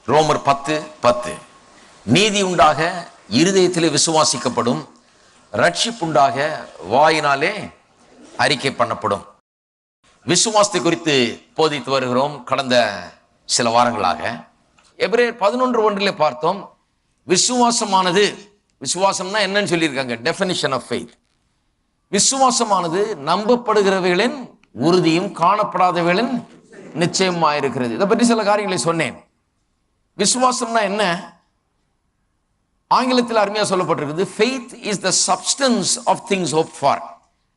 ரோமர் 10:10. நீதி உண்டாக இருதயத்திலே விசுவாசிக்கப்படும், ரட்சிப்புண்டாக வாயினாலே அறிக்கை பண்ணப்படும். விசுவாசத்தை குறித்து போதித்து வருகிறோம் கடந்த சில வாரங்களாக. எபிரேயர் 11:1 பார்த்தோம். விசுவாசமானது, விசுவாசம்னா என்னன்னு சொல்லியிருக்காங்க, டெஃபினிஷன் ஆஃப் ஃபெய்த். விசுவாசமானது நம்பப்படுகிறவைகளின் உறுதியும் காணப்படாதவைகளின் நிச்சயமாயிருக்கிறது. இதை பற்றி சில காரியங்களை சொன்னேன். விசுவாசம்னா என்ன? ஆங்கிலத்தில் அருமையா சொல்லப்பட்டிருக்குது, faith is the substance of things hoped for.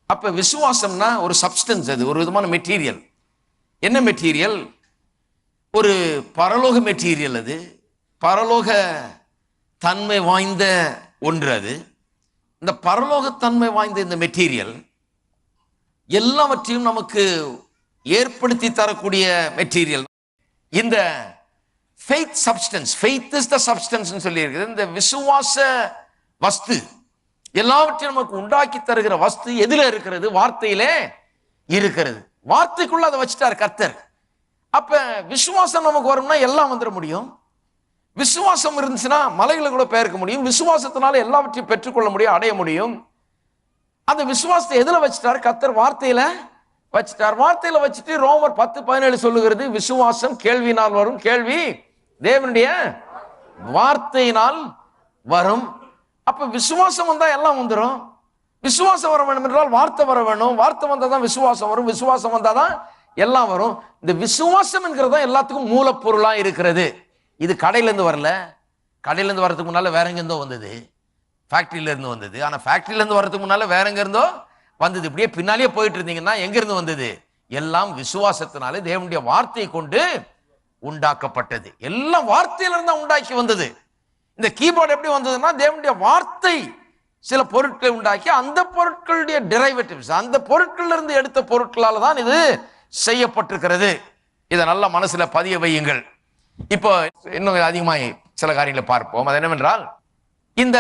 அப்ப விசுவாசம்னா ஒரு சப்ஸ்டன்ஸ், அது ஒரு விதமான மெட்டீரியல். என்ன மெட்டீரியல்? ஒரு பரலோக மெட்டீரியல். அது பரலோக தன்மை வாய்ந்த ஒன்று. அது இந்த பரலோகத்தன்மை வாய்ந்த இந்த மெட்டீரியல் எல்லாவற்றையும் நமக்கு ஏற்படுத்தி தரக்கூடிய மெட்டீரியல். இந்த faith substance, faith is the substance சொல்லி இருக்குது. இந்த விசுவாச வஸ்து எல்லாவற்றையும் நமக்கு உண்டாக்கி தருகிற வஸ்து எதுல இருக்கிறது? வார்த்தையிலே இருக்கிறது. வார்த்தைக்குள்ள அதை வச்சுட்டார் கர்த்தர். அப்ப விசுவாசம் நமக்கு வரும்னா எல்லாம் வந்துட முடியும். விசுவாசம் இருந்துச்சுன்னா மலைகளை கூட பெயர்க்க முடியும். விசுவாசத்தினால எல்லாவற்றையும் பெற்றுக்கொள்ள முடியும், அடைய முடியும். அந்த விசுவாசத்தை எதுல வச்சுட்டார் கர்த்தர்? வார்த்தையில வச்சுட்டார். வார்த்தையில வச்சுட்டு ரோமர் 10:17 சொல்லுகிறது, விசுவாசம் கேள்வியினால் வரும், கேள்வி தேவனுடைய வார்த்தையினால் வரும். அப்ப விசுவாசம் வந்தா எல்லாம் வந்துடும். விசுவாசம் வர வேண்டும் என்றால் வார்த்தை வர வேணும். வார்த்தை வந்தாதான் விசுவாசம் வரும். விசுவாசம் வந்தாதான் எல்லாம் வரும். இந்த விசுவாசம் என்கிறதா எல்லாத்துக்கும் மூலப்பொருளா இருக்கிறது. இது கடையில இருந்து வரல. கடையில இருந்து வரதுக்கு முன்னால வேற எங்க இருந்தோ வந்தது, ஃபேக்டரியில இருந்து வந்தது. ஆனா ஃபேக்டரியில இருந்து வரதுக்கு முன்னால வேற எங்க இருந்தோ வந்தது. இப்படியே பின்னாலேயே போயிட்டு இருந்தீங்கன்னா எங்க இருந்து வந்தது? எல்லாம் விசுவாசத்தினாலே தேவனுடைய வார்த்தையை கொண்டு உண்டாக்கப்பட்டது. எல்லாம் வார்த்தையில இருந்தா உண்டாக்கி வந்தது. இந்த கீபோர்டு எப்படி வந்ததுன்னா தேவனுடைய வார்த்தை சில பொருட்களை உண்டாக்கி அந்த பொருட்களுடைய டெரைவேட்டிவ்ஸ், அந்த பொருட்கள்ல இருந்து எடுத்த பொருட்களால தான் இது செய்யப்பட்டிருக்கிறது. இதை நல்ல மனசுல பதிய வையுங்கள். இப்போ இன்னும் அதிகமாய் சில காரியங்களை பார்ப்போம். அது என்னவென்றால், இந்த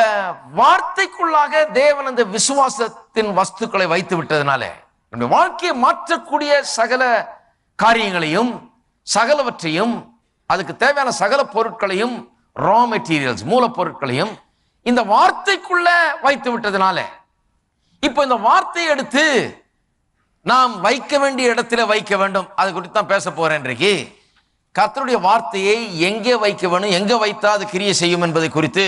வார்த்தைக்குள்ளாக தேவன் அந்த விசுவாசத்தின் வஸ்துக்களை வைத்து விட்டதுனால நம்முடைய வாழ்க்கையை மாற்றக்கூடிய சகல காரியங்களையும், சகலவற்றையும், அதுக்கு தேவையான சகல பொருட்களையும், ரா மெட்டீரியல்ஸ், மூலப்பொருட்களையும் இந்த வார்த்தைக்குள்ள வைத்து விட்டதுனால இப்போ இந்த வார்த்தையை எடுத்து நாம் வைக்க வேண்டிய இடத்துல வைக்க வேண்டும். அது குறித்து தான் பேச போறேன் இன்றைக்கு. கர்த்தருடைய வார்த்தையை எங்கே வைக்க வேணும், எங்க வைத்தா அது கிரியை செய்யும் என்பதை குறித்து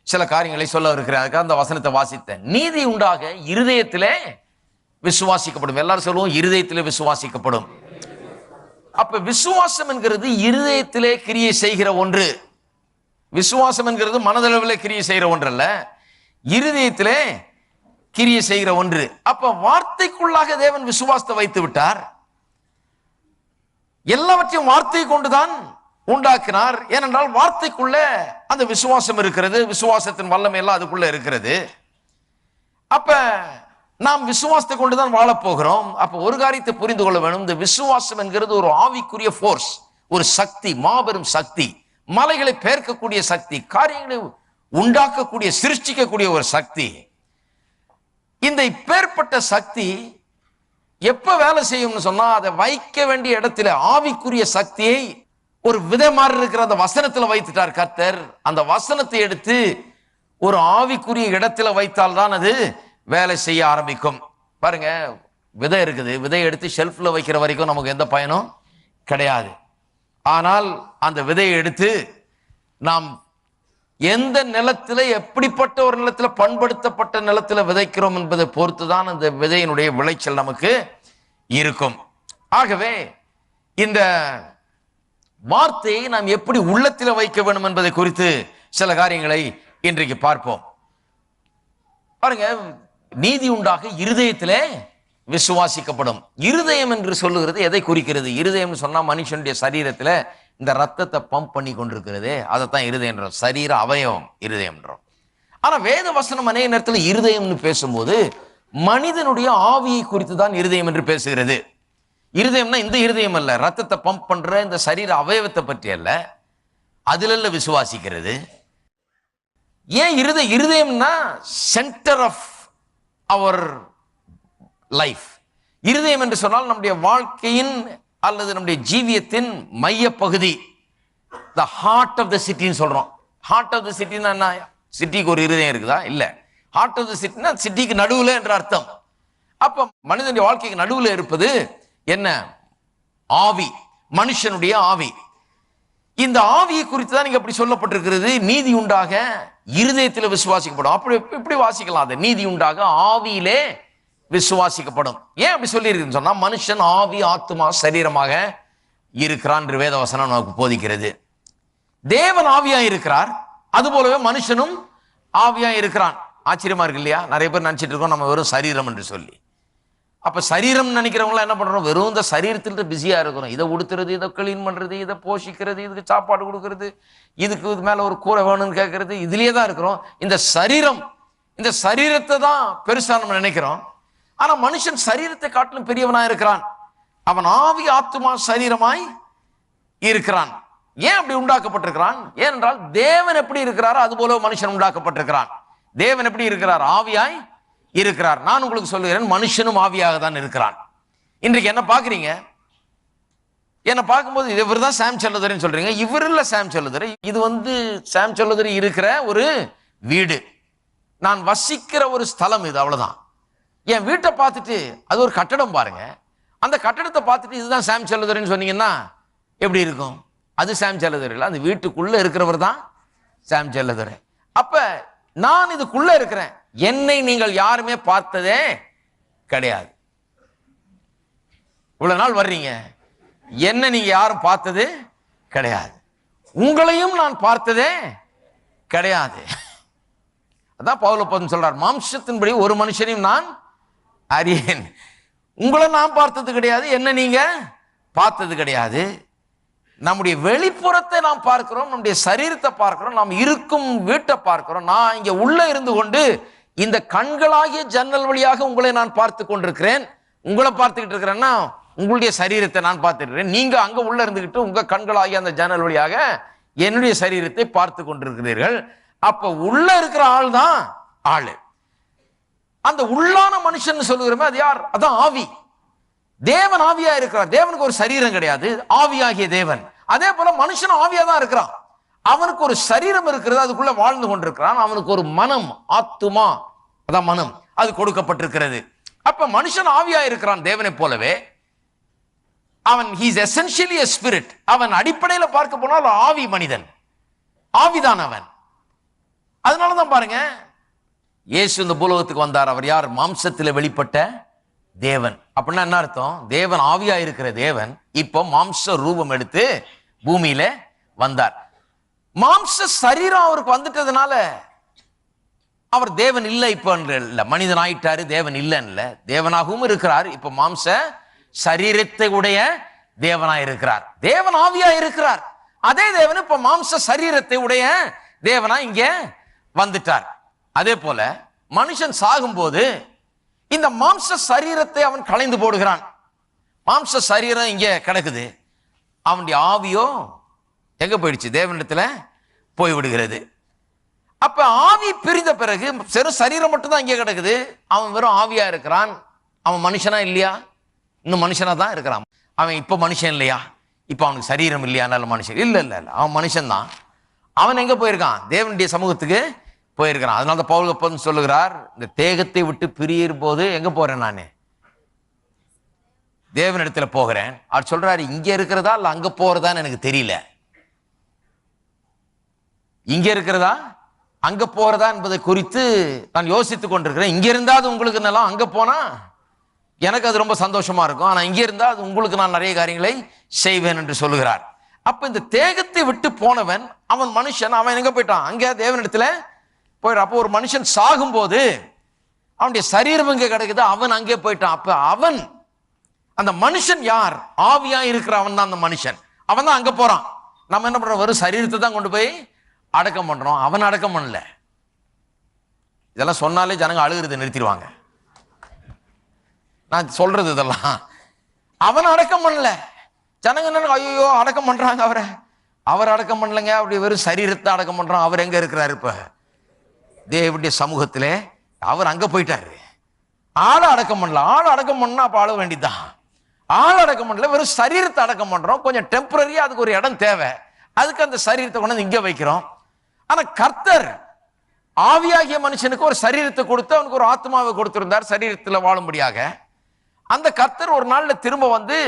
சில காரியங்களை சொல்ல இருக்கிறேன். அதுக்காக அந்த வசனத்தை வாசித்தேன். நீதி உண்டாக இருதயத்திலே விசுவாசிக்கப்படும். எல்லாரும் சொல்லுவோம், இருதயத்திலே விசுவாசிக்கப்படும். அப்ப விசுவாசம் என்கிறது இருதயத்திலே கிரியை செய்கிற ஒன்று. விசுவாசம் என்கிறது மனதளவிலே கிரியை செய்கிற ஒன்று அல்ல, இருதயத்திலே கிரியை செய்கிற ஒன்று. அப்ப வார்த்தைக்குள்ளாக தேவன் விசுவாசத்தை வைத்து விட்டார். எல்லாவற்றையும் வார்த்தையை கொண்டுதான் உண்டாக்கினார். ஏனென்றால் வார்த்தைக்குள்ள அந்த விசுவாசம் இருக்கிறது. விசுவாசத்தின் வல்லமை எல்லாம் அதுக்குள்ள இருக்கிறது. அப்ப நாம் விசுவாசத்தை கொண்டுதான் வாழப்போகிறோம். அப்ப ஒரு காரியத்தை புரிந்து கொள்ள வேணும். இந்த விசுவாசம் என்கிறது ஒரு ஆவிக்குரிய ஃபோர்ஸ், ஒரு சக்தி, மாபெரும் சக்தி, மலைகளை பெயர்க்கக்கூடிய சக்தி, காரியங்களை உண்டாக்கக்கூடிய, சிருஷ்டிக்கக்கூடிய ஒரு சக்தி. இந்த இப்பேற்பட்ட சக்தி எப்ப வேலை செய்யும்னு சொன்னா, அதை வைக்க வேண்டிய இடத்துல ஆவிக்குரிய சக்தியை ஒரு விதை மாதிரி இருக்கிற அந்த வசனத்துல வைத்துட்டார் கர்த்தர். அந்த வசனத்தை எடுத்து ஒரு ஆவிக்குரிய இடத்துல வைத்தால்தான் அது வேலை செய்ய ஆரம்பிக்கும். பாருங்க, விதை இருக்குது, விதையை எடுத்து ஷெல்ஃப்ல வைக்கிற வரைக்கும் நமக்கு எந்த பயனும் கிடையாது. ஆனால் அந்த விதையை எடுத்து நாம் எந்த நிலத்துல, எப்படிப்பட்ட ஒரு நிலத்துல, பண்படுத்தப்பட்ட நிலத்துல விதைக்கிறோம் என்பதை பொறுத்துதான் அந்த விதையினுடைய விளைச்சல் நமக்கு இருக்கும். ஆகவே இந்த வார்த்தையை நாம் எப்படி உள்ளத்தில் வைக்க வேண்டும் என்பதை குறித்து சில காரியங்களை இன்றைக்கு பார்ப்போம். பாருங்க, நீதி உண்டாக இருதயத்திலே விசுவாசிக்கப்படும். இருதயம் என்று சொல்லுகிறது எதை குறிக்கிறது? இருதயம் சொன்னா மனுஷனுடைய சரீரத்துல இந்த ரத்தத்தை பம்ப் பண்ணி கொண்டிருக்கிறது, அதைத்தான் இருதயம், சரீர அவயவம் இருதயம். ஆனா வேத வசனம் அநேக நேரத்தில் இருதயம்னு பேசும்போது மனிதனுடைய ஆவியை குறித்து தான் இருதயம் என்று பேசுகிறது. இருதயம்னா இந்த இருதயம் அல்ல, ரத்தத்தை பம்ப் பண்ற இந்த சரீர அவயவத்தை பற்றி அல்ல, அதுல விசுவாசிக்கிறது. ஏன் இருதயம்னா சென்டர் ஆஃப் அவர் லைஃப். இருதயம் என்று சொன்னால் நம்முடைய வாழ்க்கையின் அல்லது நம்முடைய ஜீவியத்தின் மைய பகுதி. த ஹார்ட் ஆஃப் த சிட்டின்னு சொல்றோம். ஹார்ட் ஆஃப் த சிட்டின்னா என்ன? சிட்டிக்கு ஒரு இருதயம் இருக்குதா? இல்ல. ஹார்ட் ஆஃப் த சிட்டினா சிட்டிக்கு நடுவுல என்ற அர்த்தம். அப்ப மனிதனுடைய வாழ்க்கைக்கு நடுவுல இருப்பது என்ன? ஆவி, மனுஷனுடைய ஆவி. இந்த ஆவியை குறித்து தான் நீங்க அப்படி சொல்லப்பட்டிருக்கிறது. நீதி உண்டாக இருதயத்தில் விசுவாசிக்கப்படும். அப்படி இப்படி வாசிக்கலாம். அது நீதி உண்டாக ஆவியிலே விசுவாசிக்கப்படும். ஏன் அப்படி சொல்லி இருக்குன்னு சொன்னா, மனுஷன் ஆவி ஆத்துமா சரீரமாக இருக்கிறான் என்று வேதவசனம் நமக்கு போதிக்கிறது. தேவன் ஆவியா இருக்கிறார், அது போலவே மனுஷனும் ஆவியா இருக்கிறான். ஆச்சரியமா இருக்கு இல்லையா? நிறைய பேர் நினைச்சிட்டு இருக்கோம் நம்ம வெறும் சரீரம் என்று சொல்லி. அப்ப சரீரம் நினைக்கிறவங்க என்ன பண்றோம்? வெறும் இந்த சரீரத்தில் பிஸியா இருக்கிறோம். இதை உடுத்துறது, இதை கிளீன் பண்றது, இதை போஷிக்கிறது, இதுக்கு சாப்பாடு கொடுக்கறது, இதுக்கு இது மேல ஒரு கூரை வேணும்னு கேட்கறது, இதுலயே தான் இருக்கிறோம். இந்த சரீரம், இந்த சரீரத்தை தான் பெருசா நம்ம நினைக்கிறோம். ஆனா மனுஷன் சரீரத்தை காட்டிலும் பெரியவனா இருக்கிறான். அவன் ஆவி ஆத்துமா சரீரமாய் இருக்கிறான். ஏன் அப்படி உண்டாக்கப்பட்டிருக்கிறான்? ஏனென்றால் தேவன் எப்படி இருக்கிறாரோ அது போல மனுஷன் உண்டாக்கப்பட்டிருக்கிறான். தேவன் எப்படி இருக்கிறார்? ஆவியாய் இருக்கிறார். நான் உங்களுக்கு சொல்லுகிறேன், மனுஷனும் ஆவியாக தான் இருக்கிறான். இன்றைக்கு என்ன பாக்குறீங்க? என்ன பார்க்கும்போது இவர் தான் சாம் செல்லதுரைன்னு சொல்றீங்க. இவர் இல்ல சாம் செல்லதுரை. இது சாம் செல்லதுரை இருக்கிற ஒரு வீடு, நான் வசிக்கிற ஒரு ஸ்தலம். இது அவ்வளவுதான். என் வீட்டை பார்த்துட்டு அது ஒரு கட்டடம் பாருங்க. அந்த கட்டடத்தை பார்த்துட்டு இதுதான் சாம் செல்லதுரைன்னு சொன்னீங்கன்னா எப்படி இருக்கும்? அது சாம் செல்லதுரை இல்லை, அந்த வீட்டுக்குள்ள இருக்கிறவர் தான் சாம் செல்லதுரை. அப்ப நான் இதுக்குள்ள இருக்கிறேன். என்னை நீங்கள் யாருமே பார்த்ததே கிடையாது. இவ்வளவு நாள் வர்றீங்க, என்ன நீங்க யாரும் பார்த்தது கிடையாது. உங்களையும் நான் பார்த்ததே கிடையாது. அதான் பவுல் சொல்றார், மாம்சத்தின்படி ஒரு மனுஷனையும் நான் அறியேன். உங்களை நான் பார்த்தது கிடையாது, என்ன நீங்க பார்த்தது கிடையாது. நம்முடைய வெளிப்புறத்தை நாம் பார்க்கிறோம், நம்முடைய சரீரத்தை பார்க்கிறோம், நாம் இருக்கும் வீட்டை பார்க்கிறோம். நான் இங்க உள்ள இருந்து கொண்டு இந்த கண்களாகிய ஜன்னல் வழியாக உங்களை நான் பார்த்து கொண்டிருக்கிறேன். உங்களை பார்த்துக்கிட்டு இருக்கிறேன்னா உங்களுடைய சரீரத்தை நான் பார்த்துக்கிறேன். நீங்க அங்க உள்ள இருந்துகிட்டு உங்க கண்களாகிய அந்த ஜன்னல் வழியாக என்னுடைய சரீரத்தை பார்த்து கொண்டிருக்கிறீர்கள். அப்ப உள்ள இருக்கிற ஆள் தான் ஆளு. அந்த உள்ளான மனுஷன் சொல்லுகிறோமே, அது யார்? அதான் ஆவி. தேவன் ஆவியா இருக்கிறார். தேவனுக்கு ஒரு சரீரம் கிடையாது, ஆவியாகிய தேவன். அதே போல மனுஷன் ஆவியா தான் இருக்கிறான். அவனுக்கு ஒரு சரீரம் இருக்கிறது, அதுக்குள்ள வாழ்ந்து கொண்டிருக்கிறான். அவனுக்கு ஒரு மனம், ஆத்துமா, அதான் மனம், அது கொடுக்கப்பட்டிருக்கிறது. அப்ப மனுஷன் ஆவியா இருக்கிறான் தேவனை போலவே. அவன் he is essentially a spirit. அவன் அடிப்படையில் பார்க்க போனால் ஆவி மனிதன், ஆவிதான் அவன். அதனாலதான் பாருங்க, இயேசு இந்த பூலோகத்துக்கு வந்தார். அவர் யார்? மாம்சத்தில் வெளிப்பட்ட தேவன். அப்படின்னா என்ன அர்த்தம்? தேவன் ஆவியா இருக்கிற தேவன் இப்போ மாம்ச ரூபம் எடுத்து பூமியில வந்தார். மாம்ச சரீரம் அவருக்கு வந்துட்டதுனால அவர் தேவன் இல்லை இப்ப இல்ல, மனிதன் ஆயிட்டாரு, தேவன் இல்லைன்னு. தேவனாகவும் இருக்கிறார். இப்ப மாம்ச சரீரத்தை உடைய தேவனாய் இருக்கிறார். தேவன் ஆவியா இருக்கிறார். அதே தேவன் இப்ப மாம்ச சரீரத்தை உடைய தேவனா இங்க வந்துட்டார். அதே போல மனுஷன் சாகும்போது இந்த மாம்ச சரீரத்தை அவன் களைந்து போடுகிறான். மாம்ச சரீரம் இங்க கிடக்குது, அவனுடைய ஆவியோ எங்க போயிடுச்சு? தேவனிடத்துல போய் விடுகிறது. அப்ப ஆவி பிரிந்த பிறகு வெறும் சரீரம் மட்டும் தான் இங்கே கிடக்குது. அவன் வெறும் ஆவியா இருக்கிறான். அவன் மனுஷனா இல்லையா? இன்னும் மனுஷனா தான் இருக்கிறான். அவன் இப்ப மனுஷன் இல்லையா? இப்ப அவனுக்கு சரீரம் இல்லையா? நல்ல மனுஷன் இல்ல இல்ல இல்ல, அவன் மனுஷன் தான். அவன் எங்க போயிருக்கான்? தேவனுடைய சமூகத்துக்கு போயிருக்கிறான். அதனால தான் பவுல் சொல்லுகிறார், இந்த தேகத்தை விட்டு பிரியும் போது எங்க போறேன்? நானு தேவனிடத்துல போகிறேன். அவர் சொல்றாரு, இங்க இருக்கிறதா இல்ல அங்க போறதான்னு எனக்கு தெரியல. இங்க இருக்கிறதா அங்க போறதா என்பதை குறித்து நான் யோசித்துக் கொண்டிருக்கிறேன். இங்க இருந்தா அது உங்களுக்கு நல்லா, அங்க போனா எனக்கு அது ரொம்ப சந்தோஷமா இருக்கும். ஆனா இங்க இருந்தா அது உங்களுக்கு நான் நிறைய காரியங்களை செய்வேன் என்று சொல்லுகிறார். அப்ப இந்த தேகத்தை விட்டு போனவன் அவன் மனுஷன். அவன் எங்க போயிட்டான்? அங்க தேவனிடத்துல போயிடும். அப்போ ஒரு மனுஷன் சாகும் போது அவனுடைய சரீரம் இங்க கிடைக்குது, அவன் அங்கே போயிட்டான். அப்ப அவன், அந்த மனுஷன் யார்? ஆவியா இருக்கிற அவன் தான் அந்த மனுஷன். அவன் தான் அங்க போறான். நம்ம என்ன பண்றோம்? வெறும் சரீரத்தை தான் கொண்டு போய் அடக்கம் பண்றோம். அவன் அடக்கம் பண்ணல. இதெல்லாம் சொன்னாலே ஜனங்க அழுகிறது நிறுத்திடுவாங்க. நான் சொல்றது இதெல்லாம் அவன் அடக்கம் பண்ணல. ஜனங்க என்ன, ஐயோ அடக்கம் பண்றாங்க அவரை. அவர் அடக்கம் பண்ணலங்க, அப்படி வெறும் சரீரத்தை அடக்கம் பண்றான். அவர் எங்க இருக்கிறாரு? இப்ப தேவனுடைய சமூகத்திலே. அவர் அங்க போயிட்டாரு. ஆளை அடக்கம் பண்ணல. ஆள் அடக்கம் பண்ணா அப்ப ஆள வேண்டியதான். ஆள் அடக்கம் பண்ணல, வெறும் சரீரத்தை அடக்கம் பண்றோம். கொஞ்சம் டெம்பரரியா அதுக்கு ஒரு இடம் தேவை. அதுக்கு அந்த சரீரத்தை கொண்டு வந்து இங்க வைக்கிறோம். ஆனா கர்த்தர் ஆவியாகிய மனுஷனுக்கு ஒரு சரீரத்தை கொடுத்து அவனுக்கு ஒரு ஆத்மாவை கொடுத்திருந்தார் சரீரத்தில் வாழும்படியாக. அந்த கர்த்தர் ஒரு நாள்ல திரும்ப வந்து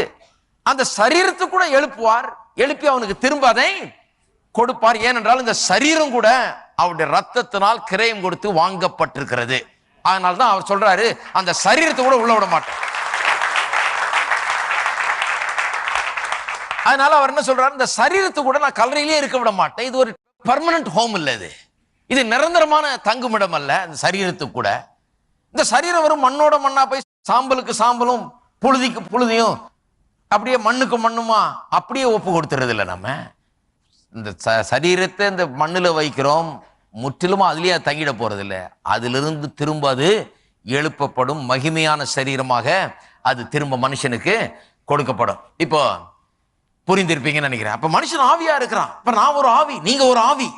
அந்த சரீரத்தை கூட எழுப்புவார், எழுப்பி அவனுக்கு திரும்ப அதை கொடுப்பார். ஏனென்றால் இந்த சரீரம் கூட அவருடைய ரத்தத்தினால் கிரயம் கொடுத்து வாங்கப்பட்டிருக்கிறது. அதனால்தான் அவர் சொல்றாரு, அந்த சரீரத்தை கூட உள்ள விட மாட்டார். அதனால அவர் என்ன சொல்றாரு, இந்த சரீரத்தை கூட நான் கல்லறையிலே இருக்க விட மாட்டேன். இது ஒரு பெர்மனன்ட் ஹோம் இல்ல, இது நிரந்தரமான தங்குமிடம் அல்ல. இந்த சரீரத்துக்கு கூட இந்த சரீரம் வரும் மண்ணோட மண்ணா போய் சாம்பலுக்கு சாம்பலும் புழுதிக்கு புழுதியும் அப்படியே மண்ணுக்கு மண்ணுமா அப்படியே ஒப்பு கொடுத்துறது இல்லை. நம்ம இந்த சரீரத்தை இந்த மண்ணுல வைக்கிறோம், முற்றிலுமா அதுலயே தங்கிட போறது இல்லை. அதிலிருந்து திரும்ப அது எழுப்பப்படும் மகிமையான சரீரமாக அது திரும்ப மனுஷனுக்கு கொடுக்கப்படும். இப்போ புரிந்திருப்பீங்கன்னு நினைக்கிறேன். அப்ப மனுஷன் ஆவியா இருக்கிறான். இப்ப நான் ஒரு ஆவி, நீங்க ஒரு ஆவி.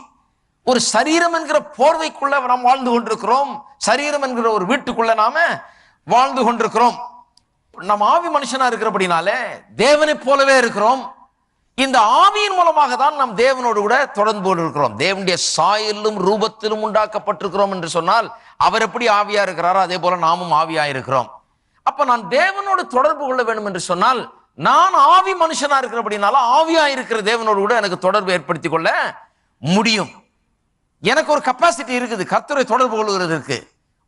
ஒரு சரீரம் என்கிற போர்வைக்குள்ள நாம் வாழ்ந்து கொண்டிருக்கிறோம். சரீரம் என்கிற ஒரு வீட்டுக்குள்ள நாம வாழ்ந்து கொண்டிருக்கிறோம். நம்ம ஆவி மனுஷனா இருக்கிறபடினாலே தேவனை போலவே இருக்கிறோம். இந்த ஆவியின் மூலமாக தான் நாம் தேவனோடு கூட தொடர்பு இருக்கிறோம். தேவனுடைய சாயலும் ரூபத்திலும் உண்டாக்கப்பட்டிருக்கிறோம் என்று சொன்னால் அவர் எப்படி ஆவியா இருக்கிறாரோ அதே போல நாமும் ஆவியா இருக்கிறோம். அப்ப நான் தேவனோடு தொடர்பு கொள்ள வேண்டும் என்று சொன்னால் நான் ஆவி மனுஷனா இருக்கிறபடினால ஆவியா இருக்கிற தேவனோடு கூட எனக்கு தொடர்பு ஏற்படுத்திக் கொள்ள முடியும். எனக்கு ஒரு கெப்பாசிட்டி இருக்குது கர்த்தரை தொடர்பு கொள்வதற்கு.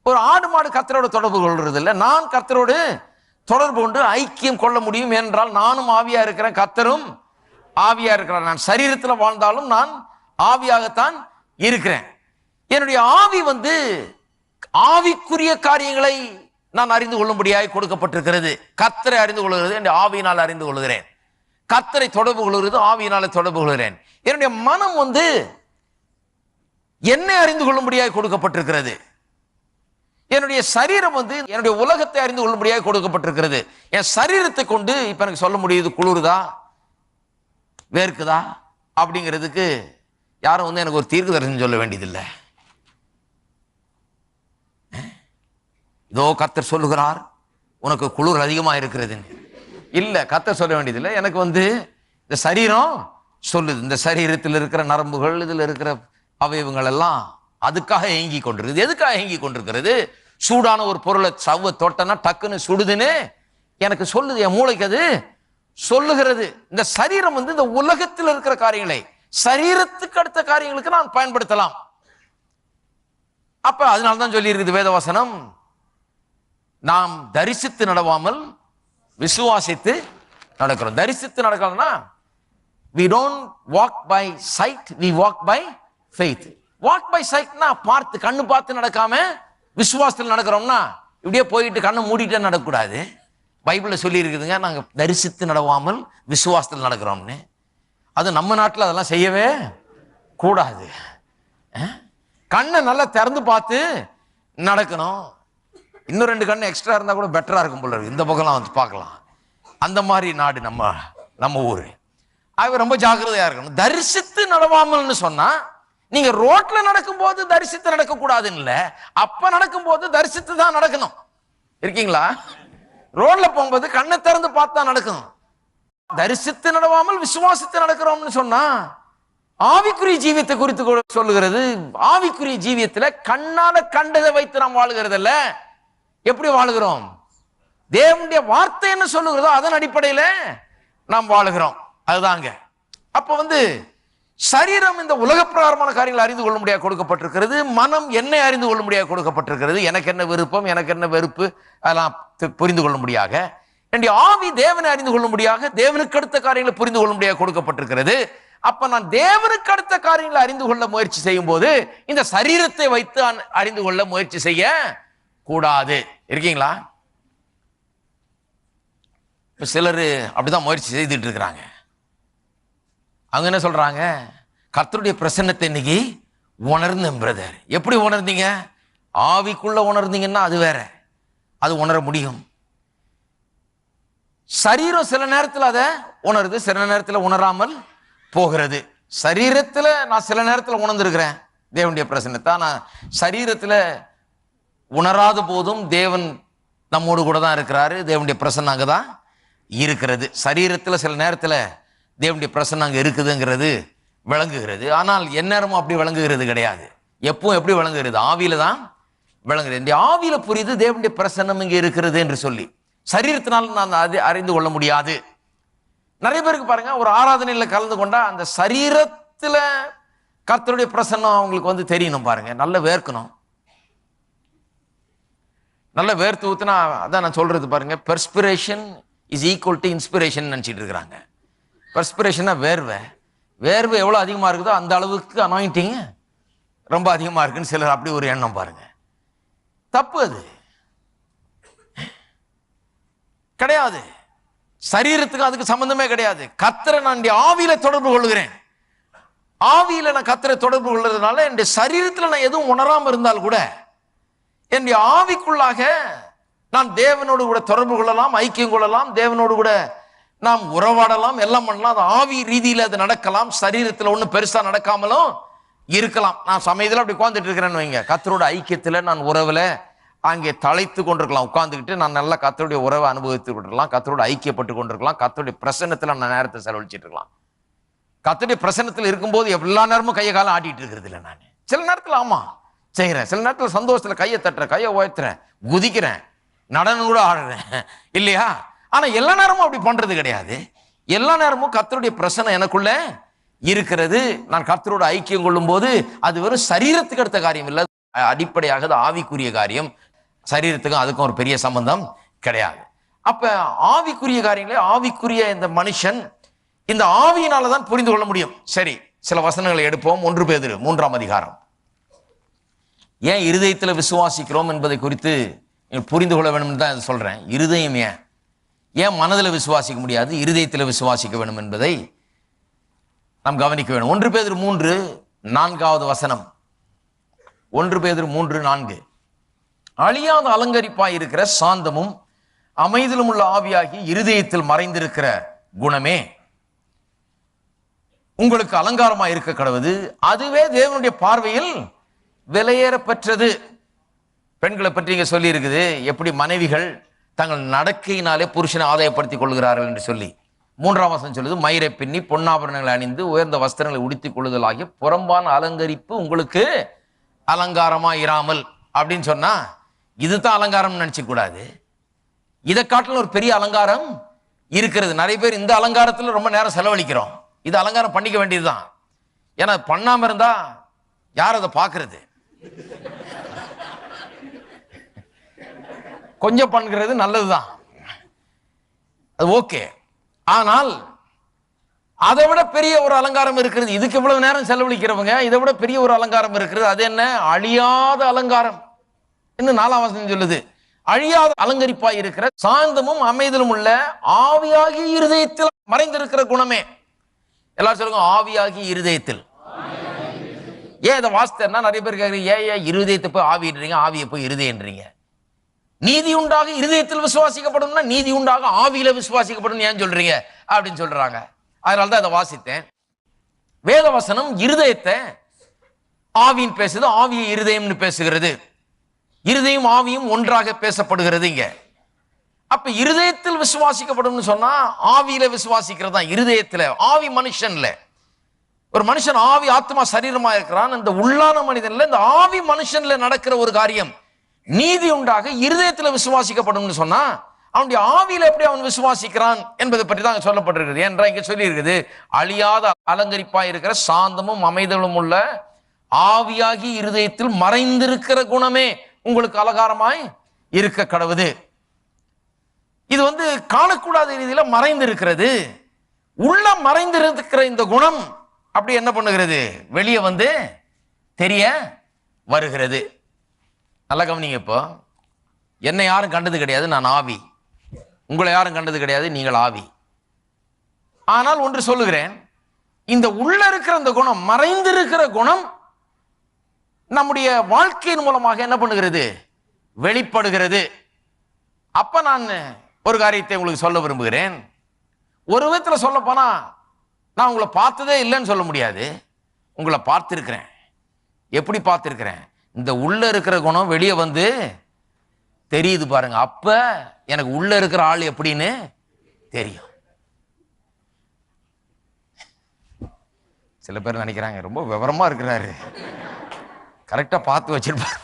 ஒரு ஆடு மாடு கர்த்தரோட தொடர்பு கொள்றது இல்லை, நான் கர்த்தரோடு தொடர்பு கொண்டு ஐக்கியம் கொள்ள முடியும். என்றால் நானும் ஆவியா இருக்கிறேன், கர்த்தரும் ஆவியா இருக்கிறார். நான் சரீரத்தில் வாழ்ந்தாலும் நான் ஆவியாகத்தான் இருக்கிறேன். என்னுடைய ஆவி வந்து ஆவிக்குரிய காரியங்களை நான் அறிந்து கொள்ளும்படியாக கொடுக்கப்பட்டிருக்கிறது. கர்த்தரை அறிந்து கொள்கிறது என் ஆவியினால் அறிந்து கொள்கிறேன். கர்த்தரை தொடர்பு கொள்கிறது ஆவியினால தொடர்பு கொள்கிறேன். என்னுடைய மனம் வந்து என்னை அறிந்து கொள்ளும்படியாக கொடுக்கப்பட்டிருக்கிறது. என்னுடைய சரீரம் வந்து என்னுடைய உலகத்தை அறிந்து கொள்ளும்படியாக கொடுக்கப்பட்டிருக்கிறது. என் சரீரத்தை கொண்டு இப்ப எனக்கு சொல்ல முடியுது குளிருதா வேர்க்குதா அப்படிங்கிறதுக்கு யாரும் வந்து எனக்கு ஒரு தீர்க்க தரிசனம் சொல்ல வேண்டியதில்லை. இதோ கர்த்தர் சொல்லுகிறார் உனக்கு குளிர் அதிகமா இருக்கிறது இல்ல, கர்த்தர் சொல்ல வேண்டியதில்லை. எனக்கு வந்து இந்த சரீரம் சொல்லுது. இந்த சரீரத்தில் இருக்கிற நரம்புகள், இதுல இருக்கிற அவயவங்கள் எல்லாம் அதுக்காக ஏங்கி கொண்டிருக்குது. எதுக்காக ஏங்கி கொண்டிருக்கிறது? சூடான ஒரு பொருளை சவ்வை தொட்டனா டக்குன்னு சுடுதுன்னு எனக்கு சொல்லுது, என் மூளைக்கு அது சொல்லுகிறது. இந்த சரீரம் வந்து இந்த உலகத்தில் இருக்கிற காரியங்களை சரீரத்துக்கு அடுத்த காரியங்களுக்கு நான் பயன்படுத்தலாம். அப்ப அதனால்தான் சொல்லி இருக்குது வேதவசனம், நாம் தரிசித்து நடவாமல் விசுவாசித்து நடக்கிறோம். தரிசித்து நடக்கணும்னா we don't walk by sight, we walk by faith. walk by sight னா பார்த்து கண்ணு பார்த்து நடக்காம விசுவாசத்தில் நடக்கிறோம்னா இப்படியே போயிட்டு கண்ணை மூடிட்டே நடக்கக்கூடாது. பைபிள்ல சொல்லி இருக்குதுங்க, நாங்க தரிசித்து நடவாமல் விசுவாசத்தில் நடக்கிறோம்னு. அது நம்ம நாட்டில் அதெல்லாம் செய்யவே கூடாது. கண்ணை நல்லா திறந்து பார்த்து நடக்கணும். இன்னும் 2 கண்ணு எக்ஸ்ட்ரா இருந்தா கூட பெட்டரா இருக்கும் போல இருக்கு. இந்த பக்கம்லாம் வந்து பார்க்கலாம். அந்த மாதிரி நாடு நம்ம ஊரு. அது ரொம்ப ஜாக்கிரதையா இருக்கணும். தரிசித்து நடவாமல்னு சொன்னா நீங்க ரோட்ல நடக்கும் போது தரிசித்து நடக்க கூடாதுன்னு இல்ல, அப்ப நடக்கும் போது தரிசித்து தான் நடக்கணும். இருக்கீங்களா? ரோட்ல போகும்போது கண்ணை திறந்து பார்த்தா நடக்கணும். தரிசித்து நடவாமல் விசுவாசித்து நடக்கிறோம்னு சொன்னா ஆவிக்குரிய ஜீவியத்தை குறித்து சொல்லுகிறது. ஆவிக்குரிய ஜீவியத்துல கண்ணால கண்டதை வைத்து நாம் வாழுகிறது இல்ல. எப்படி வாழுகிறோம்? தேவனுடைய வார்த்தை என்ன சொல்லுகிறதோ அதன் அடிப்படையில நாம் வாழுகிறோம். அதுதாங்க. அப்ப வந்து சரீரம் இந்த உலக பிரகாரமான காரியங்களை அறிந்து கொள்ள முடியாது கொடுக்கப்பட்டிருக்கிறது. மனம் என்னை அறிந்து கொள்ள முடியாது கொடுக்கப்பட்டிருக்கிறது. எனக்கு என்ன விருப்பம், எனக்கு என்ன வெறுப்பு, அதெல்லாம் புரிந்து கொள்ள முடியாக. என்னுடைய ஆவி தேவனை அறிந்து கொள்ள முடியாக, தேவனுக்கு அடுத்த காரியங்களை புரிந்து கொள்ள முடியாது கொடுக்கப்பட்டிருக்கிறது. அப்ப நான் தேவனுக்கு அடுத்த காரியங்களை அறிந்து கொள்ள முயற்சி செய்யும் போது இந்த சரீரத்தை வைத்து அறிந்து கொள்ள முயற்சி செய்ய கூடாது. இருக்கீங்களா? சிலர் அப்படிதான் முயற்சி செய்துட்டு இருக்கிறாங்க. அவங்க என்ன சொல்றாங்க, கர்த்தருடைய பிரசன்னத்தை இன்னைக்கு உணர்ந்தேன் பிரதர். எப்படி உணர்ந்தீங்க? ஆவிக்குள்ள உணர்ந்தீங்கன்னா அது வேற, அது உணர முடியும். சரீரம் சில நேரத்தில் அதை உணருது, சில நேரத்தில் உணராமல் போகிறது. சரீரத்தில் நான் சில நேரத்தில் உணர்ந்திருக்கிறேன் தேவனுடைய பிரசன்னத்தை. நான் சரீரத்தில் உணராத போதும் தேவன் நம்மோடு கூட தான் இருக்கிறாரு. தேவனுடைய பிரசன்னம் அங்கே தான் இருக்கிறது. சரீரத்தில் சில நேரத்தில் தேவனுடைய பிரசன்னம் அங்கே இருக்குதுங்கிறது விளங்குகிறது. ஆனால் எந்நேரமும் அப்படி விளங்குகிறது கிடையாது. எப்பவும் எப்படி விளங்குகிறது? ஆவியில தான் விளங்குகிறது. இந்த ஆவியில புரியுது தேவனுடைய பிரசன்னம் இங்கே இருக்கிறது என்று சொல்லி. சரீரத்தினால் நான் அது அறிந்து கொள்ள முடியாது. நிறைய பேருக்கு பாருங்க, ஒரு ஆராதனையில் கலந்து கொண்டா அந்த சரீரத்துல கர்த்தருடைய பிரசன்னம் அவங்களுக்கு வந்து தெரியணும். பாருங்க, நல்ல வேர்க்கணும், நல்ல வேர்த்து ஊத்துனா அதான் நான் சொல்றது பாருங்க, perspiration is equal to inspiration நினைச்சிட்டு இருக்கிறாங்க. பெர்ஸ்பிரேஷனா வேர்வை, வேர்வை எவ்வளவு அதிகமா இருக்குதோ அந்த அளவுக்கு அனாயிண்டிங் ரொம்ப அதிகமா இருக்குன்னு சிலர் அப்படி ஒரு எண்ணம். பாருங்க, தப்பு, அது கிடையாது. சரீரத்துக்கு அதுக்கு சம்பந்தமே கிடையாது. கர்த்தரை நான் ஆவியில தொடர்பு கொள்கிறேன். ஆவியில நான் கர்த்தரை தொடர்பு கொள்றதுனால என்னுடைய சரீரத்தில் நான் எதுவும் உணராம இருந்தால் கூட என்னுடைய ஆவிக்குள்ளாக நான் தேவனோடு கூட தொடர்பு கொள்ளலாம், ஐக்கியம் கொள்ளலாம், தேவனோடு கூட நாம் உறவாடலாம், எல்லாம் பண்ணலாம். அது ஆவி ரீதியில் அது நடக்கலாம். சரீரத்தில் ஒன்றும் பெருசா நடக்காமலும் இருக்கலாம். நான் சமயத்தில் அப்படி உட்கார்ந்துட்டு இருக்கிறேன்னு வைங்க, கர்த்தரோட ஐக்கியத்தில் நான் உறவுல அங்கே தழைத்து கொண்டிருக்கலாம். உட்கார்ந்துக்கிட்டு நான் நல்லா கர்த்தருடைய உறவை அனுபவித்து கொண்டிருக்கலாம், கர்த்தரோட ஐக்கியப்பட்டு கொண்டிருக்கலாம், கர்த்தருடைய பிரசன்னத்தில் நான் நேரத்தை செலவழிச்சிட்டு இருக்கலாம். கர்த்தருடைய பிரசன்னத்தில் இருக்கும்போது எல்லா நேரமும் கையை காலம் ஆட்டிட்டு இருக்கிறது இல்லை. நான் சில நேரத்தில் ஆமா செய்கிறேன், சில நேரத்தில் சந்தோஷத்தில் கையை தட்டுறேன், கையை உயர்த்துறேன், குதிக்கிறேன், நடனம் கூட ஆடுறேன் இல்லையா? ஆனா எல்லா நேரமும் அப்படி பண்றது கிடையாது. எல்லா நேரமும் கர்த்தருடைய பிரசன்னம் எனக்குள்ள இருக்கிறது. நான் கர்த்தரோட ஐக்கியம் கொள்ளும் போது அது வெறும் சரீரத்துக்கு அடுத்த காரியம் இல்லை, அடிப்படையாக அது ஆவிக்குரிய காரியம். சரீரத்துக்கும் அதுக்கும் ஒரு பெரிய சம்பந்தம் கிடையாது. அப்ப ஆவிக்குரிய காரியங்களே ஆவிக்குரிய இந்த மனுஷன் இந்த ஆவியினாலதான் புரிந்து கொள்ள முடியும். சரி, சில வசனங்களை எடுப்போம். 1 பேதுரு 3ஆம் அதிகாரம். ஏன் இருதயத்தில் விசுவாசிக்கிறோம் என்பதை குறித்து புரிந்து கொள்ள வேண்டும் தான் சொல்றேன். இருதயம் ஏன் மனதில் விசுவாசிக்க முடியாது, இருதயத்தில் விசுவாசிக்க வேண்டும் என்பதை நாம் கவனிக்க வேண்டும். 1 பேதுரு 3:4 வசனம். 1 பேதுரு 3:4. அழியாத அலங்கரிப்பாய் இருக்கிற சாந்தமும் அமைதியிலும் உள்ள ஆவியாகி இருதயத்தில் மறைந்திருக்கிற குணமே உங்களுக்கு அலங்காரமாய் இருக்க கடவுது, அதுவே தேவனுடைய பார்வையில் விலையேற பெற்றது. பெண்களை பற்றி இங்க சொல்லி இருக்குது, எப்படி மனைவிகள் தங்கள் நடக்கையினாலே புருஷனை ஆதாயப்படுத்திக் கொள்கிறார்கள் என்று சொல்லி. 3ஆம் வசனம் சொல்லுது, மயிரை பின்னி பொன்னாபரணங்களை அணிந்து உயர்ந்த வஸ்திரங்களை உடுத்திக் கொள்ளுதலாகிய புறம்பான அலங்கரிப்பு உங்களுக்கு அலங்காரமா இராமல் அப்படின்னு சொன்னா இதுதான் அலங்காரம் நினைச்சு கூடாது. இதை காட்டிலும் ஒரு பெரிய அலங்காரம் இருக்கிறது. நிறைய பேர் இந்த அலங்காரத்தில் ரொம்ப நேரம் செலவழிக்கிறோம். இது அலங்காரம் பண்ணிக்க வேண்டியதுதான். ஏன்னா பண்ணாம இருந்தா யார் அதை பார்க்கறது? கொஞ்சம் பண்ணுகிறது நல்லதுதான், அது ஓகே. ஆனால் அதை விட பெரிய ஒரு அலங்காரம் இருக்கிறது. இதுக்கு இவ்வளவு நேரம் செலவழிக்கிறவங்க இதை விட பெரிய ஒரு அலங்காரம் இருக்கிறது. அது என்ன? அழியாத அலங்காரம். இன்னும் 4ஆம் வசனம் சொல்லுது, அழியாத அலங்கரிப்பாய் இருக்கிற சாந்தமும் அமைதியிலும் உள்ள ஆவியாகி இருதயத்தில் மறைந்திருக்கிற குணமே. எல்லாரும் சொல்லுங்க, ஆவியாகி இருதயத்தில். ஏன் இதை வாசித்தேன்னா நிறைய பேர் கேட்குறீங்க, ஏன் இருதயத்தை போய் ஆவின்றீங்க, ஆவியை போய் இருதயன்றீங்க? நீதி உண்டாக இருதயத்தில் விசுவாசிக்கப்படும்னா நீதி உண்டாக ஆவியில விசுவாசிக்கப்படும் ஏன் சொல்றீங்க அப்படின்னு சொல்றாங்க. அதனால்தான் அதை வாசித்தேன். வேத வசனம் இருதயத்தை ஆவியின் பேசுது, ஆவியை இருதயம்னு பேசுகிறது. இருதயம் ஆவியும் ஒன்றாக பேசப்படுகிறது இங்க. அப்ப இருதயத்தில் விசுவாசிக்கப்படும் சொன்னா ஆவியில விசுவாசிக்கிறது தான். இருதயத்துல ஆவி மனுஷன்ல, ஒரு மனுஷன் ஆவி ஆத்மா சரீரமா இருக்கிறான். இந்த உள்ளான மனிதன்ல இந்த ஆவி மனுஷன்ல நடக்கிற ஒரு காரியம் நீதி உண்டாக இருதயத்துல விசுவாசிக்கப்படும் சொன்னா அவனுடைய ஆவியில எப்படி அவன் விசுவாசிக்கிறான் என்பதை பற்றி தான் சொல்லப்பட்டிருக்கிறது. ஏன்றா இங்க சொல்லி இருக்குது, அழியாத அலங்கரிப்பாய் இருக்கிற சாந்தமும் அமைதலும் உள்ள ஆவியாகி இருதயத்தில் மறைந்திருக்கிற குணமே உங்களுக்கு அலங்காரமாய் இருக்க கடவுது. இது காணக்கூடாத ரீதியில மறைந்திருக்கிறது. உள்ள மறைந்திருக்கிற இந்த குணம் அப்படி என்ன பண்ணுகிறது? வெளியே தெரிய வருகிறது. நல்லா கவனிங்க. இப்போ என்னை யாரும் கண்டது கிடையாது, நான் ஆவி. உங்களை யாரும் கண்டது கிடையாது, நீங்கள் ஆவி. ஆனால் ஒன்று சொல்லுகிறேன், இந்த உள்ள இருக்கிற இந்த குணம், மறைந்திருக்கிற குணம் நம்முடைய வாழ்க்கையின் மூலமாக என்ன பண்ணுகிறது? வெளிப்படுகிறது. அப்ப நான் ஒரு காரியத்தை உங்களுக்கு சொல்ல விரும்புகிறேன். ஒரு விதத்தில் சொல்ல போனா நான் உங்களை பார்த்ததே இல்லைன்னு சொல்ல முடியாது. உங்களை பார்த்திருக்கிறேன். எப்படி பார்த்திருக்கிறேன்? இந்த உள்ள இருக்கிற குணம் வெளியே தெரியுது பாருங்க. அப்ப எனக்கு உள்ள இருக்கிற ஆள் எப்படின்னு தெரியும். சில பேர் நினைக்கிறாங்க ரொம்ப விவரமா இருக்கிறாரு, கரெக்டா பார்த்து வச்சிருப்பாரு.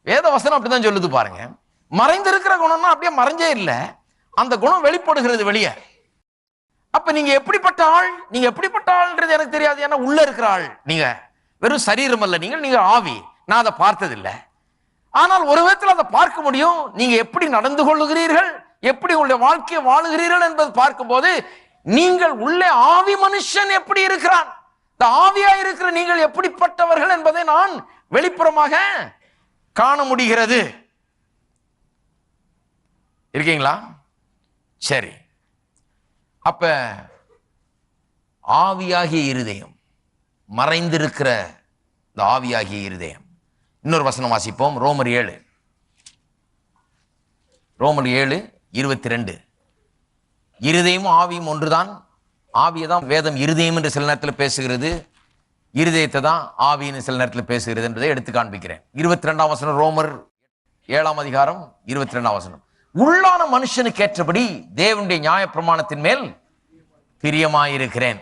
வேத வசனம் அப்படிதான் சொல்லுது பாருங்க. மறைந்திருக்கிற குணம்னா அப்படியே மறைஞ்சே இல்லை, அந்த குணம் வெளிப்படுகிறது வெளியே. அப்ப நீங்க எப்படிப்பட்ட ஆள், நீங்க எப்படிப்பட்ட ஆள்ன்றது எனக்கு தெரியாது. ஏன்னா உள்ள இருக்கிற ஆள் நீங்க, வெறும் சரீரம் அல்ல, நீங்க ஆவி. நான் அதை பார்த்ததில்லை. ஆனால் ஒரு விதத்தில் அதை பார்க்க முடியும். நீங்க எப்படி நடந்து கொள்ளுகிறீர்கள், எப்படி உங்களுடைய வாழ்க்கையை வாழுகிறீர்கள் என்பது பார்க்கும்போது நீங்கள் உள்ளே ஆவி மனுஷன் எப்படி இருக்கிறான், இந்த ஆவியா இருக்கிற நீங்கள் எப்படிப்பட்டவர்கள் என்பதை நான் வெளிப்புறமாக காண முடிகிறது. இருக்கீங்களா? சரி. அப்ப ஆவியாகிய இருதயம், மறைந்திருக்கிற இந்த ஆவியாகிய இருதயம். இன்னொரு வசனம் வாசிப்போம். ரோமர் 7:22. இருதயமும் ஆவியும் ஒன்றுதான். ஆவியை தான் வேதம் இருதயம் என்று சில நேரத்தில் பேசுகிறது, இருதயத்தை தான் ஆவின்னு சில நேரத்தில் பேசுகிறது என்பதை எடுத்து காண்பிக்கிறேன். 22ஆம் வசனம், ரோமர் 7:22. வசனம். உள்ளான மனுஷனுக்கு ஏற்றபடி தேவனுடைய நியாய பிரமாணத்தின் மேல் பிரியமாயிருக்கிறேன்.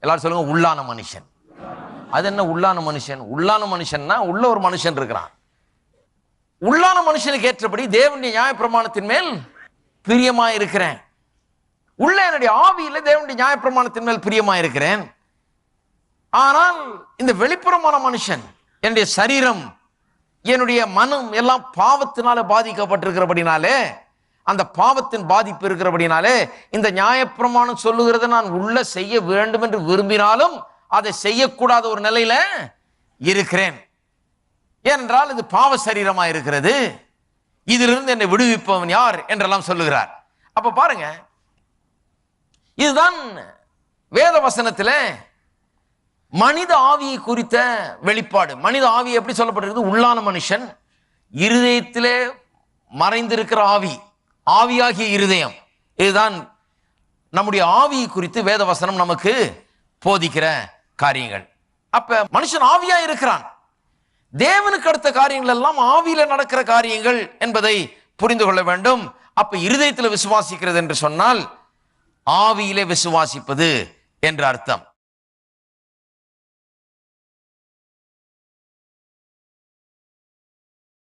எல்லாரும் சொல்லுங்க, உள்ளான மனுஷன். அது என்ன உள்ளான மனுஷன்? உள்ளான மனுஷன்னா உள்ள ஒரு மனுஷன் இருக்கிறான். உள்ளான மனுஷனுக்கு ஏற்றபடி தேவனுடைய நியாய பிரமாணத்தின் மேல் பிரியமாயிருக்கிறேன். உள்ள என்னுடைய ஆவியில தேவனுடைய நியாய பிரமாணத்தின் மேல் பிரியமாயிருக்கிறேன். ஆனால் இந்த வெளிப்புறமான மனுஷன், என்னுடைய சரீரம், என்னுடைய மனம் எல்லாம் பாவத்தினால பாதிக்கப்பட்டிருக்கிறபடினாலே, அந்த பாவத்தின் பாதிப்பு இருக்கிறபடினாலே இந்த நியாயப்பிரமாணம் சொல்லுகிறத நான் உள்ள செய்ய வேண்டும் என்று விரும்பினாலும் அதை செய்யக்கூடாத ஒரு நிலையில இருக்கிறேன். ஏனென்றால் இது பாவ சரீரமா இருக்கிறது, இதிலிருந்து என்னை விடுவிப்பவன் யார் என்றெல்லாம் சொல்லுகிறார். அப்ப பாருங்க, இதுதான் வேத வசனத்துல மனித ஆவியை குறித்த வெளிப்பாடு. மனித ஆவி எப்படி சொல்லப்பட்டிருக்கிறது? உள்ளான மனுஷன், இருதயத்திலே மறைந்திருக்கிற ஆவி, ஆவியாகிய இருதயம். இதுதான் நம்முடைய ஆவியை குறித்து வேத வசனம் நமக்கு போதிக்கிற காரியங்கள். அப்ப மனுஷன் ஆவியா இருக்கிறான். தேவனுக்கு அடுத்த காரியங்கள் எல்லாம் ஆவியில நடக்கிற காரியங்கள் என்பதை புரிந்து கொள்ள வேண்டும். அப்ப இருதயத்தில் விசுவாசிக்கிறது என்று சொன்னால் ஆவியிலே விசுவாசிப்பது என்று அர்த்தம்.